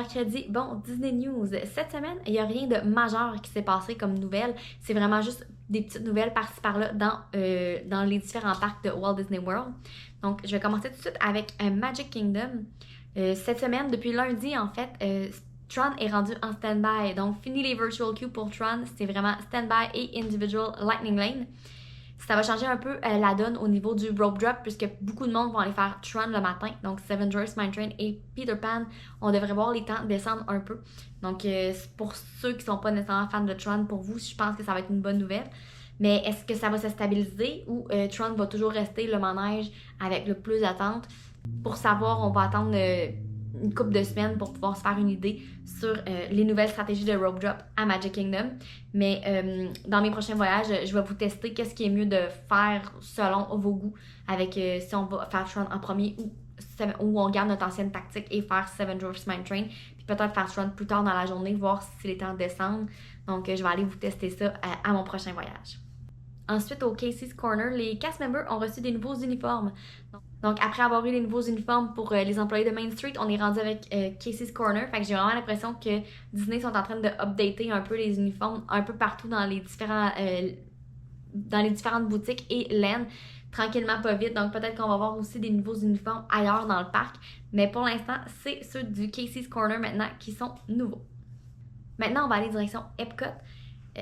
mercredi. Bon, Disney News. Cette semaine, il n'y a rien de majeur qui s'est passé comme nouvelle. C'est vraiment juste des petites nouvelles par-ci par-là dans les différents parcs de Walt Disney World. Donc, je vais commencer tout de suite avec Magic Kingdom. Cette semaine, depuis lundi, en fait, Tron est rendu en stand-by. Donc, fini les virtual queues pour Tron. C'est vraiment stand-by et individual Lightning Lane. Ça va changer un peu la donne au niveau du rope drop puisque beaucoup de monde vont aller faire Tron le matin. Donc, Seven Dwarfs Mine Train et Peter Pan, on devrait voir les temps descendre un peu. Donc, pour ceux qui ne sont pas nécessairement fans de Tron, pour vous, je pense que ça va être une bonne nouvelle. Mais est-ce que ça va se stabiliser ou Tron va toujours rester le manège avec le plus d'attente? Pour savoir, on va attendre une couple de semaines pour pouvoir se faire une idée sur les nouvelles stratégies de rope drop à Magic Kingdom. Mais dans mes prochains voyages, je vais vous tester qu'est-ce qui est mieux de faire selon vos goûts avec si on va faire Tron en premier ou on garde notre ancienne tactique et faire Seven Dwarfs Mine Train, puis peut-être faire Tron plus tard dans la journée, voir si les temps descendent. Donc, je vais aller vous tester ça à mon prochain voyage. Ensuite, au Casey's Corner, les cast members ont reçu des nouveaux uniformes. Donc, après avoir eu les nouveaux uniformes pour les employés de Main Street, on est rendu avec Casey's Corner. Fait que j'ai vraiment l'impression que Disney sont en train de updater un peu les uniformes un peu partout dans les différentes boutiques et lanes, tranquillement pas vite. Donc, peut-être qu'on va voir aussi des nouveaux uniformes ailleurs dans le parc. Mais pour l'instant, c'est ceux du Casey's Corner maintenant qui sont nouveaux. Maintenant, on va aller direction Epcot.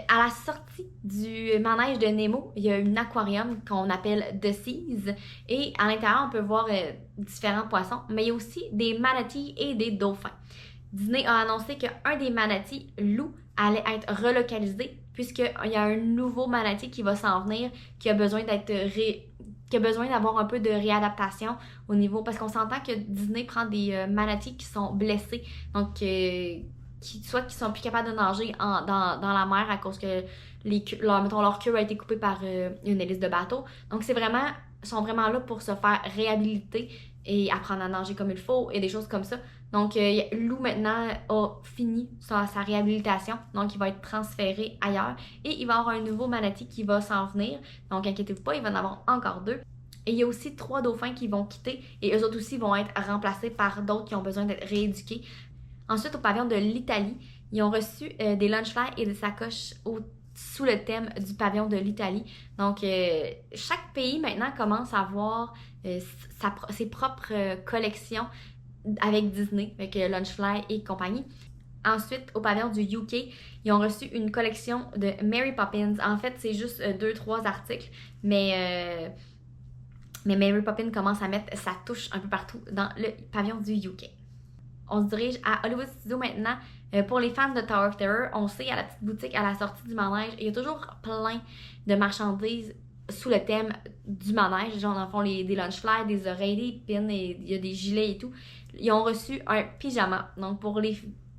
À la sortie du manège de Nemo, il y a un aquarium qu'on appelle The Seas et à l'intérieur, on peut voir différents poissons, mais il y a aussi des manatees et des dauphins. Disney a annoncé qu'un des manatees, Lou, allait être relocalisé puisqu'il y a un nouveau manatee qui va s'en venir, qui a besoin d'avoir un peu de réadaptation au niveau, parce qu'on s'entend que Disney prend des manatees qui sont blessés, donc soit qui sont plus capables de nager dans la mer à cause que leur queue a été coupée par une hélice de bateau. Donc ils sont vraiment là pour se faire réhabiliter et apprendre à nager comme il faut et des choses comme ça. Donc Lou maintenant a fini sa réhabilitation, donc il va être transféré ailleurs et il va y avoir un nouveau manatee qui va s'en venir. Donc inquiétez-vous pas, il va en avoir encore 2. Et il y a aussi 3 dauphins qui vont quitter et eux autres aussi vont être remplacés par d'autres qui ont besoin d'être rééduqués. Ensuite, au pavillon de l'Italie, ils ont reçu des lunch-fly et des sacoches sous le thème du pavillon de l'Italie. Donc, chaque pays maintenant commence à avoir ses propres collections avec Disney, avec lunch-fly et compagnie. Ensuite, au pavillon du UK, ils ont reçu une collection de Mary Poppins. En fait, c'est juste 2-3 articles, mais Mary Poppins commence à mettre sa touche un peu partout dans le pavillon du UK. On se dirige à Hollywood Studios maintenant. Pour les fans de Tower of Terror, on sait à la petite boutique à la sortie du manège, il y a toujours plein de marchandises sous le thème du manège. Genre, dans le fond, des lunch-fly, des oreilles, des pins, et il y a des gilets et tout. Ils ont reçu un pyjama. Donc, pour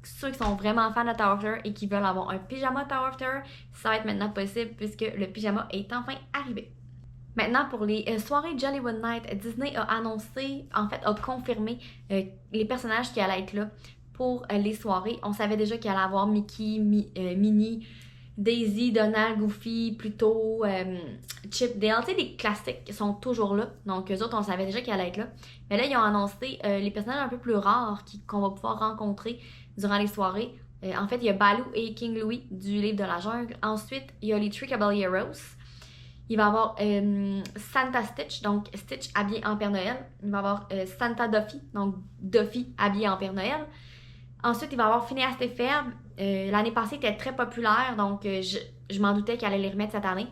ceux qui sont vraiment fans de Tower of Terror et qui veulent avoir un pyjama Tower of Terror, ça va être maintenant possible puisque le pyjama est enfin arrivé. Maintenant, pour les soirées Jollywood Night, Disney a annoncé, en fait, a confirmé les personnages qui allaient être là pour les soirées. On savait déjà qu'il allait avoir Mickey, Minnie, Daisy, Donald, Goofy, Pluto, Chip, Dale. Tu sais, les classiques qui sont toujours là. Donc, eux autres, on savait déjà qu'ils allaient être là. Mais là, ils ont annoncé les personnages un peu plus rares qu'on va pouvoir rencontrer durant les soirées. En fait, il y a Baloo et King Louie du livre de la jungle. Ensuite, il y a les Three Caballeros. Il va y avoir Santa Stitch, donc Stitch habillé en Père Noël. Il va y avoir Santa Duffy, donc Duffy habillé en Père Noël. Ensuite, il va y avoir Phineas et Ferb. L'année passée, il était très populaire, donc je m'en doutais qu'il allait les remettre cette année.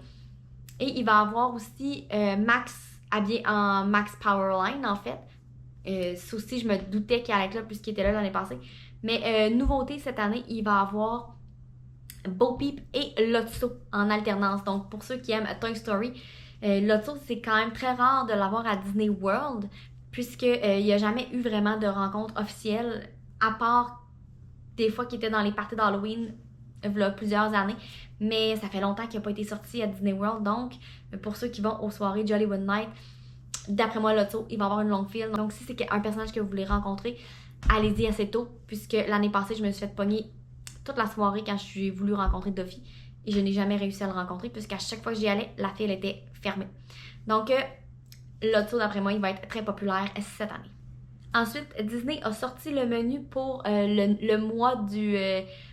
Et il va y avoir aussi Max habillé en Max Powerline, en fait. Ça aussi, je me doutais qu'il allait être là puisqu'il était là l'année passée. Mais nouveauté cette année, il va y avoir Bo Peep et Lotso en alternance. Donc, pour ceux qui aiment Toy Story, Lotso, c'est quand même très rare de l'avoir à Disney World, puisqu'il n'y a jamais eu vraiment de rencontre officielle, à part des fois qu'il était dans les parties d'Halloween, il y a plusieurs années. Mais ça fait longtemps qu'il n'a pas été sorti à Disney World. Donc, pour ceux qui vont aux soirées Jollywood Night, d'après moi, Lotso, il va avoir une longue file. Donc, si c'est un personnage que vous voulez rencontrer, allez-y assez tôt, puisque l'année passée, je me suis fait pogner toute la soirée quand j'ai voulu rencontrer Duffy et je n'ai jamais réussi à le rencontrer puisqu'à chaque fois que j'y allais, la file était fermée. Donc, Lotso, d'après moi, il va être très populaire cette année. Ensuite, Disney a sorti le menu pour le mois du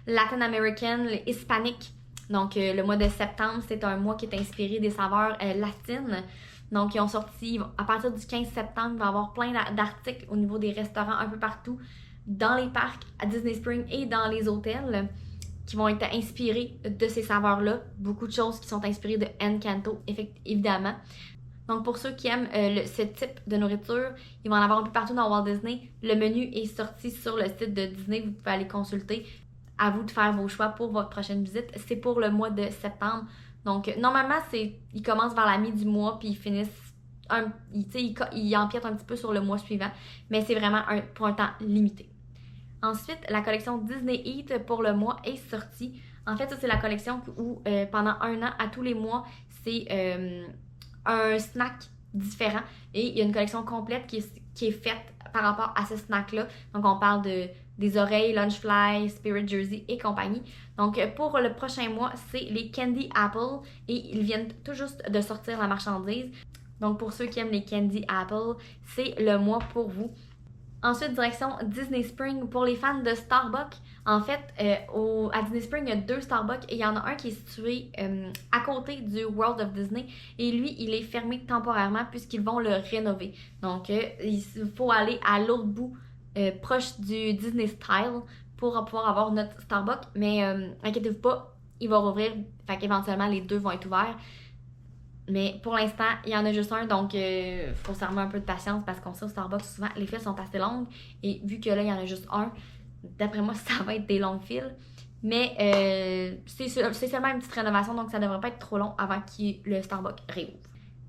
Latin American, le hispanique. Donc, le mois de septembre, c'est un mois qui est inspiré des saveurs latines. Donc, ils ont sorti, à partir du 15 septembre, il va y avoir plein d'articles au niveau des restaurants un peu partout, dans les parcs, à Disney Springs et dans les hôtels, qui vont être inspirés de ces saveurs-là. Beaucoup de choses qui sont inspirées de Encanto, évidemment. Donc, pour ceux qui aiment ce type de nourriture, ils vont en avoir un peu partout dans Walt Disney. Le menu est sorti sur le site de Disney, vous pouvez aller consulter. À vous de faire vos choix pour votre prochaine visite. C'est pour le mois de septembre. Donc, normalement, ils commencent vers la mi du mois puis ils finissent, ils empiètent un petit peu sur le mois suivant. Mais c'est vraiment pour un temps limité. Ensuite, la collection Disney Eat pour le mois est sortie. En fait, ça, c'est la collection où pendant un an, à tous les mois, c'est un snack différent. Et il y a une collection complète qui est faite par rapport à ce snack-là. Donc, on parle des oreilles, Lunchfly, Spirit Jersey et compagnie. Donc, pour le prochain mois, c'est les Candy Apple et ils viennent tout juste de sortir la marchandise. Donc, pour ceux qui aiment les Candy Apple, c'est le mois pour vous. Ensuite, direction Disney Springs pour les fans de Starbucks. En fait, à Disney Springs, il y a 2 Starbucks et il y en a un qui est situé à côté du World of Disney. Et lui, il est fermé temporairement puisqu'ils vont le rénover. Donc, il faut aller à l'autre bout, proche du Disney Style, pour pouvoir avoir notre Starbucks. Mais inquiétez-vous pas, il va rouvrir. Fait qu'éventuellement, les 2 vont être ouverts. Mais pour l'instant, il y en a juste un, donc il faut s'armer un peu de patience parce qu'on sait au Starbucks, souvent, les files sont assez longues. Et vu que là, il y en a juste un, d'après moi, ça va être des longues files. Mais c'est seulement une petite rénovation, donc ça devrait pas être trop long avant que le Starbucks réouvre.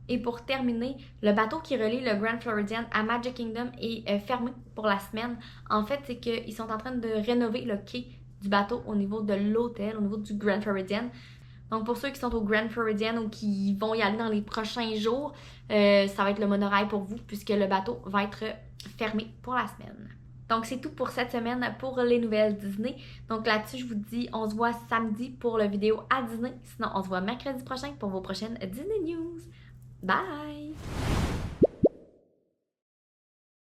Et pour terminer, le bateau qui relie le Grand Floridian à Magic Kingdom est fermé pour la semaine. En fait, c'est qu'ils sont en train de rénover le quai du bateau au niveau de l'hôtel, au niveau du Grand Floridian. Donc, pour ceux qui sont au Grand Floridian ou qui vont y aller dans les prochains jours, ça va être le monorail pour vous puisque le bateau va être fermé pour la semaine. Donc, c'est tout pour cette semaine pour les nouvelles Disney. Donc, là-dessus, je vous dis, on se voit samedi pour la vidéo à Disney. Sinon, on se voit mercredi prochain pour vos prochaines Disney News. Bye!